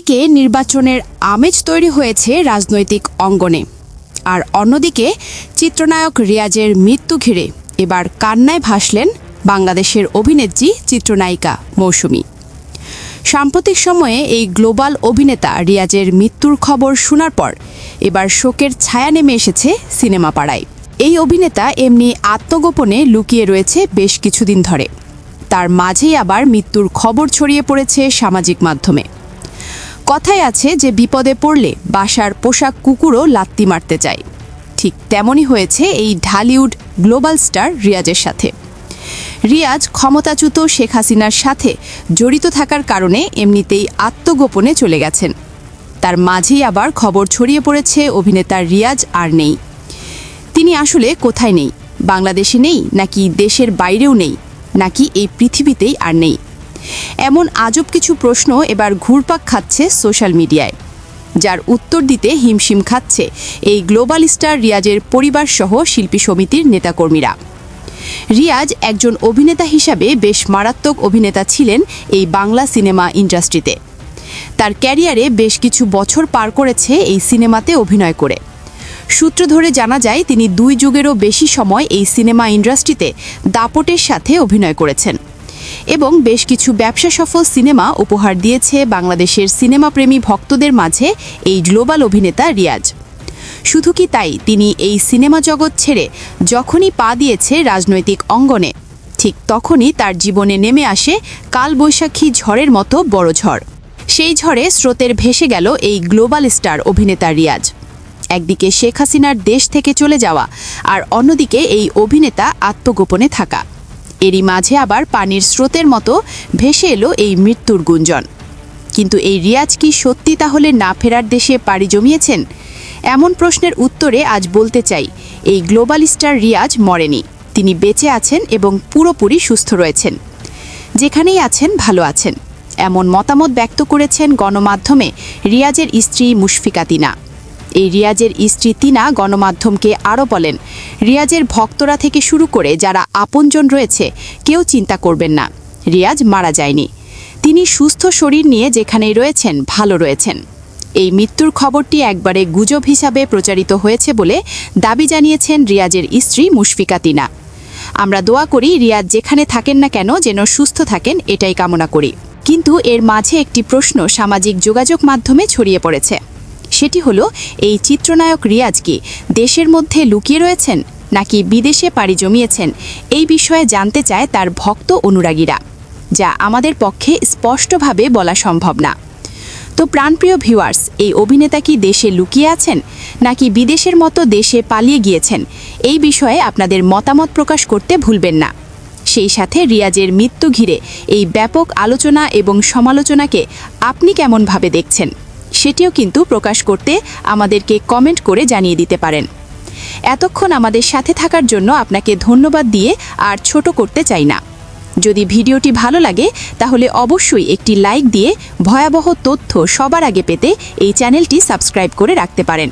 একদিকে নির্বাচনের আমেজ তৈরি হয়েছে রাজনৈতিক অঙ্গনে, আর অন্যদিকে চিত্রনায়ক রিয়াজের মৃত্যু ঘিরে এবার কান্নায় ভাসলেন বাংলাদেশের অভিনেত্রী চিত্রনায়িকা মৌসুমী। সাম্প্রতিক সময়ে এই গ্লোবাল অভিনেতা রিয়াজের মৃত্যুর খবর শোনার পর এবার শোকের ছায়া নেমে এসেছে সিনেমা পাড়ায়। এই অভিনেতা এমনি আত্মগোপনে লুকিয়ে রয়েছে বেশ কিছুদিন ধরে। তার মাঝেই আবার মৃত্যুর খবর ছড়িয়ে পড়েছে সামাজিক মাধ্যমে। কথায় আছে যে বিপদে পড়লে বাসার পোশাক কুকুরও লাত্তি মারতে চায়। ঠিক তেমনই হয়েছে এই ঢালিউড গ্লোবাল স্টার রিয়াজের সাথে। রিয়াজ ক্ষমতাচ্যুত শেখ হাসিনার সাথে জড়িত থাকার কারণে এমনিতেই আত্মগোপনে চলে গেছেন। তার মাঝেই আবার খবর ছড়িয়ে পড়েছে অভিনেতা রিয়াজ আর নেই। তিনি আসলে কোথায় নেই? বাংলাদেশে নেই, নাকি দেশের বাইরেও নেই, নাকি এই পৃথিবীতেই আর নেই? এমন আজব কিছু প্রশ্ন এবার ঘুরপাক খাচ্ছে সোশ্যাল মিডিয়ায়, যার উত্তর দিতে হিমশিম খাচ্ছে এই গ্লোবাল স্টার রিয়াজের পরিবারসহ শিল্পী সমিতির নেতাকর্মীরা। রিয়াজ একজন অভিনেতা হিসাবে বেশ মারাত্মক অভিনেতা ছিলেন এই বাংলা সিনেমা ইন্ডাস্ট্রিতে। তার ক্যারিয়ারে বেশ কিছু বছর পার করেছে এই সিনেমাতে অভিনয় করে। সূত্র ধরে জানা যায় তিনি 2 যুগেরও বেশি সময় এই সিনেমা ইন্ডাস্ট্রিতে দাপটের সাথে অভিনয় করেছেন এবং বেশ কিছু ব্যবসা সফল সিনেমা উপহার দিয়েছে বাংলাদেশের সিনেমাপ্রেমী ভক্তদের মাঝে এই গ্লোবাল অভিনেতা রিয়াজ। শুধু কি তাই, তিনি এই সিনেমা জগৎ ছেড়ে যখনই পা দিয়েছে রাজনৈতিক অঙ্গনে, ঠিক তখনই তার জীবনে নেমে আসে কালবৈশাখী ঝড়ের মতো বড় ঝড়। সেই ঝড়ে স্রোতের ভেসে গেল এই গ্লোবাল স্টার অভিনেতা রিয়াজ। একদিকে শেখ হাসিনার দেশ থেকে চলে যাওয়া, আর অন্যদিকে এই অভিনেতা আত্মগোপনে থাকা। এরই মাঝে আবার পানির স্রোতের মতো ভেসে এলো এই মৃত্যুর গুঞ্জন। কিন্তু এই রিয়াজ কি সত্যি তাহলে না ফেরার দেশে পাড়ি জমিয়েছেন? এমন প্রশ্নের উত্তরে আজ বলতে চাই, এই গ্লোবাল স্টার রিয়াজ মরেনি। তিনি বেঁচে আছেন এবং পুরোপুরি সুস্থ রয়েছেন। যেখানেই আছেন ভালো আছেন, এমন মতামত ব্যক্ত করেছেন গণমাধ্যমে রিয়াজের স্ত্রী মুশফিকা তিনা। এই রিয়াজের স্ত্রী তিনা গণমাধ্যমকে আরও বলেন, রিয়াজের ভক্তরা থেকে শুরু করে যারা আপনজন রয়েছে কেউ চিন্তা করবেন না, রিয়াজ মারা যায়নি। তিনি সুস্থ শরীর নিয়ে যেখানেই রয়েছেন ভালো রয়েছেন। এই মৃত্যুর খবরটি একবারে গুজব হিসাবে প্রচারিত হয়েছে বলে দাবি জানিয়েছেন রিয়াজের স্ত্রী মুশফিকা তিনা। আমরা দোয়া করি রিয়াজ যেখানে থাকেন না কেন যেন সুস্থ থাকেন, এটাই কামনা করি। কিন্তু এর মাঝে একটি প্রশ্ন সামাজিক যোগাযোগ মাধ্যমে ছড়িয়ে পড়েছে। সেটি হলো, এই চিত্রনায়ক রিয়াজ কি দেশের মধ্যে লুকিয়ে রয়েছেন নাকি বিদেশে পাড়ি জমিয়েছেন? এই বিষয়ে জানতে চায় তার ভক্ত অনুরাগীরা, যা আমাদের পক্ষে স্পষ্টভাবে বলা সম্ভব না। তো প্রাণপ্রিয় ভিউয়ার্স, এই অভিনেতা কি দেশে লুকিয়ে আছেন নাকি বিদেশের মতো দেশে পালিয়ে গিয়েছেন? এই বিষয়ে আপনাদের মতামত প্রকাশ করতে ভুলবেন না। সেই সাথে রিয়াজের মৃত্যু ঘিরে এই ব্যাপক আলোচনা এবং সমালোচনাকে আপনি কেমনভাবে দেখছেন সেটিও কিন্তু প্রকাশ করতে আমাদেরকে কমেন্ট করে জানিয়ে দিতে পারেন। এতক্ষণ আমাদের সাথে থাকার জন্য আপনাকে ধন্যবাদ দিয়ে আর ছোট করতে চাই না। যদি ভিডিওটি ভালো লাগে তাহলে অবশ্যই একটি লাইক দিয়ে ভয়াবহ তথ্য সবার আগে পেতে এই চ্যানেলটি সাবস্ক্রাইব করে রাখতে পারেন।